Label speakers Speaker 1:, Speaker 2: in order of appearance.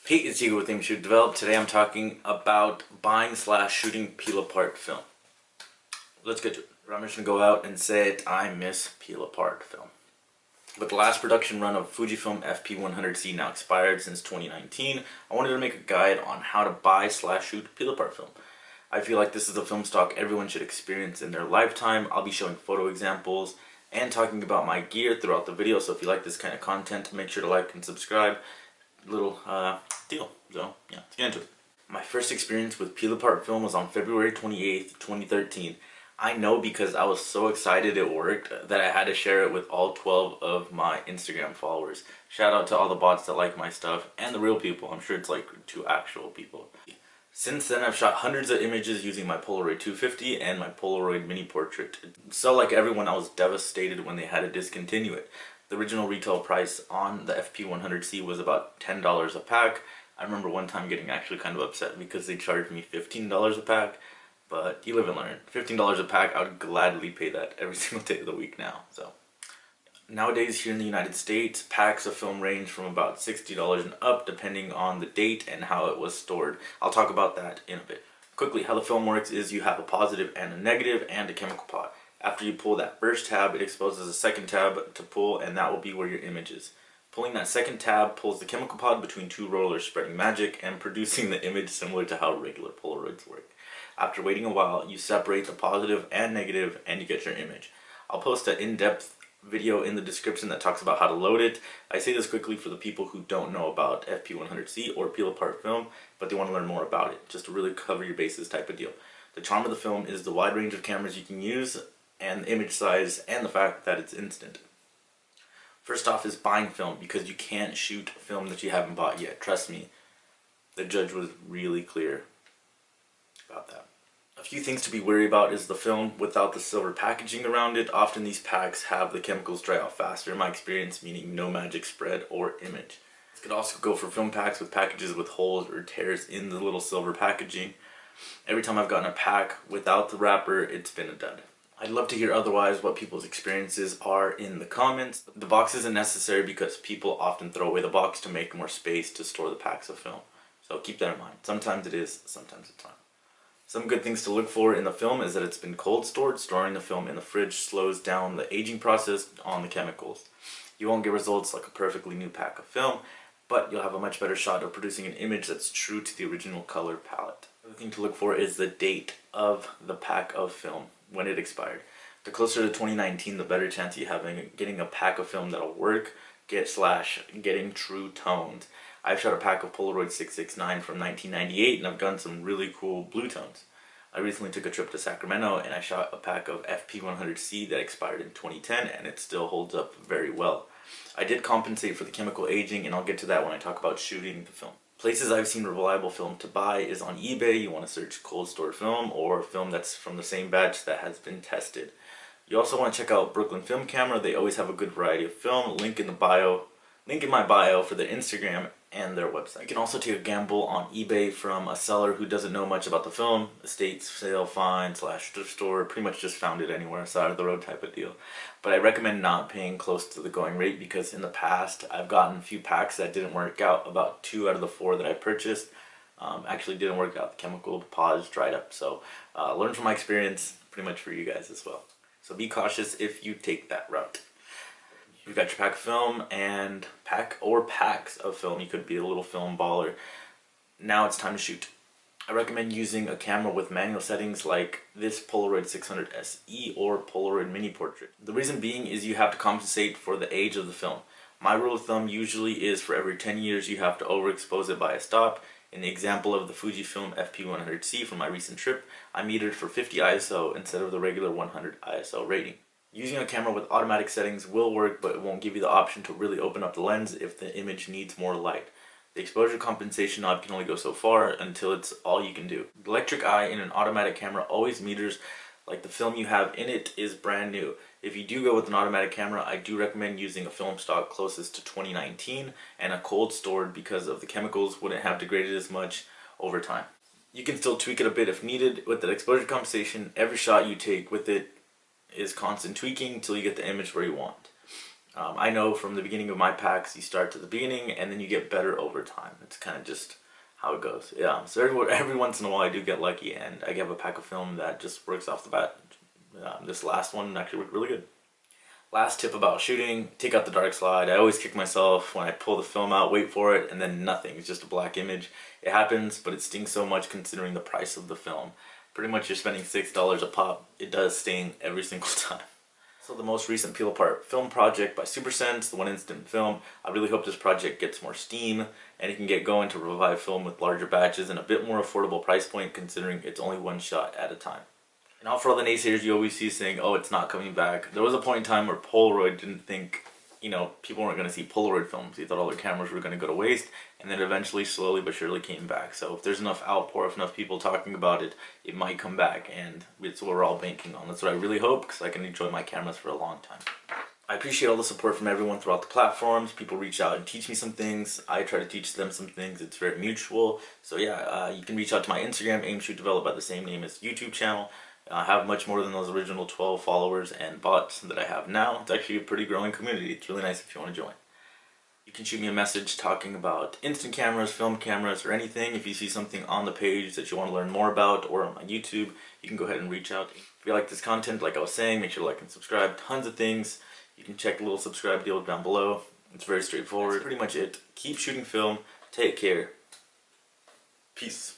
Speaker 1: Pete, it's Hugo with Image Shoot Develop. Today I'm talking about buying / shooting peel apart film. Let's get to it. I'm just going to go out and say it, I miss peel apart film. With the last production run of Fujifilm FP100C now expired since 2019, I wanted to make a guide on how to buy / shoot peel apart film. I feel like this is a film stock everyone should experience in their lifetime. I'll be showing photo examples and talking about my gear throughout the video, so if you like this kind of content, make sure to like and subscribe. Little deal. So yeah, let's get into it. My first experience with peel apart film was on February 28th, 2013. I know because I was so excited it worked that I had to share it with all 12 of my Instagram followers. Shout out to all the bots that like my stuff and the real people. I'm sure it's like 2 actual people. Since then, I've shot hundreds of images using my Polaroid 250 and my Polaroid mini portrait. So like everyone, I was devastated when they had to discontinue it. The original retail price on the FP100C was about $10 a pack. I remember one time getting actually kind of upset because they charged me $15 a pack, but you live and learn. $15 a pack, I would gladly pay that every single day of the week now. So nowadays here in the United States, packs of film range from about $60 and up depending on the date and how it was stored. I'll talk about that in a bit. Quickly, how the film works is you have a positive and a negative and a chemical pot. After you pull that first tab, it exposes a second tab to pull, and that will be where your image is. Pulling that second tab pulls the chemical pod between 2 rollers, spreading magic and producing the image similar to how regular Polaroids work. After waiting a while, you separate the positive and negative and you get your image. I'll post an in-depth video in the description that talks about how to load it. I say this quickly for the people who don't know about FP100C or peel apart film, but they want to learn more about it, just to really cover your bases type of deal. The charm of the film is the wide range of cameras you can use, and the image size, and the fact that it's instant. First off is buying film, because you can't shoot film that you haven't bought yet. Trust me, the judge was really clear about that. A few things to be wary about is the film without the silver packaging around it. Often these packs have the chemicals dry out faster, in my experience, meaning no magic spread or image. This could also go for film packs with packages with holes or tears in the little silver packaging. Every time I've gotten a pack without the wrapper, it's been a dud. I'd love to hear otherwise what people's experiences are in the comments. The box isn't necessary because people often throw away the box to make more space to store the packs of film. So keep that in mind. Sometimes it is, sometimes it's not. Some good things to look for in the film is that it's been cold stored. Storing the film in the fridge slows down the aging process on the chemicals. You won't get results like a perfectly new pack of film, but you'll have a much better shot of producing an image that's true to the original color palette. Another thing to look for is the date of the pack of film, when it expired. The closer to 2019, the better chance you have in getting a pack of film that'll work, getting true tones. I've shot a pack of Polaroid 669 from 1998 and I've gotten some really cool blue tones. I recently took a trip to Sacramento and I shot a pack of FP100C that expired in 2010 and it still holds up very well. I did compensate for the chemical aging and I'll get to that when I talk about shooting the film. Places I've seen reliable film to buy is on eBay. You want to search cold stored film or film that's from the same batch that has been tested. You also want to check out Brooklyn Film Camera. They always have a good variety of film. Link in my bio for their Instagram and their website. You can also take a gamble on eBay from a seller who doesn't know much about the film. Estate sale, find, / thrift store, pretty much just found it anywhere, side of the road type of deal. But I recommend not paying close to the going rate because in the past I've gotten a few packs that didn't work out. About 2 out of the 4 that I purchased actually didn't work out. The chemical pods dried up. So learn from my experience, pretty much for you guys as well. So be cautious if you take that route. You've got your pack of film and packs of film. You could be a little film baller. Now it's time to shoot. I recommend using a camera with manual settings like this Polaroid 600 SE or Polaroid mini portrait. The reason being is you have to compensate for the age of the film. My rule of thumb usually is for every 10 years you have to overexpose it by a stop. In the example of the Fujifilm FP100C from my recent trip, I metered for 50 ISO instead of the regular 100 ISO rating. Using a camera with automatic settings will work, but it won't give you the option to really open up the lens if the image needs more light. The exposure compensation knob can only go so far until it's all you can do. The electric eye in an automatic camera always meters like the film you have in it is brand new. If you do go with an automatic camera, I do recommend using a film stock closest to 2019 and a cold stored because of the chemicals wouldn't have degraded as much over time. You can still tweak it a bit if needed. With the exposure compensation, every shot you take with it is constant tweaking until you get the image where you want. I know from the beginning of my packs, you start to the beginning and then you get better over time. It's kind of just how it goes. Yeah, so every once in a while I do get lucky and I have a pack of film that just works off the bat. This last one actually worked really good. Last tip about shooting, take out the dark slide. I always kick myself when I pull the film out, wait for it, and then nothing. It's just a black image. It happens, but it stings so much considering the price of the film. Pretty much you're spending $6 a pop. It does sting every single time. So the most recent Peel Apart film project by SuperSense, the One Instant Film. I really hope this project gets more steam and it can get going to revive film with larger batches and a bit more affordable price point considering it's only one shot at a time. And now for all the naysayers you always see saying, oh, it's not coming back. There was a point in time where Polaroid didn't think, people weren't going to see Polaroid films. They thought all their cameras were going to go to waste, and then eventually, slowly but surely came back. So if there's enough outpour, if enough people talking about it, it might come back, and it's what we're all banking on. That's what I really hope, because I can enjoy my cameras for a long time. I appreciate all the support from everyone throughout the platforms. People reach out and teach me some things. I try to teach them some things. It's very mutual. So yeah, you can reach out to my Instagram, AimShootDevelop, by the same name as the YouTube channel. I have much more than those original 12 followers and bots that I have now. It's actually a pretty growing community. It's really nice if you want to join. You can shoot me a message talking about instant cameras, film cameras, or anything. If you see something on the page that you want to learn more about or on my YouTube, you can go ahead and reach out. If you like this content, like I was saying, make sure to like and subscribe. Tons of things. You can check the little subscribe deal down below. It's very straightforward. That's pretty much it. Keep shooting film. Take care. Peace.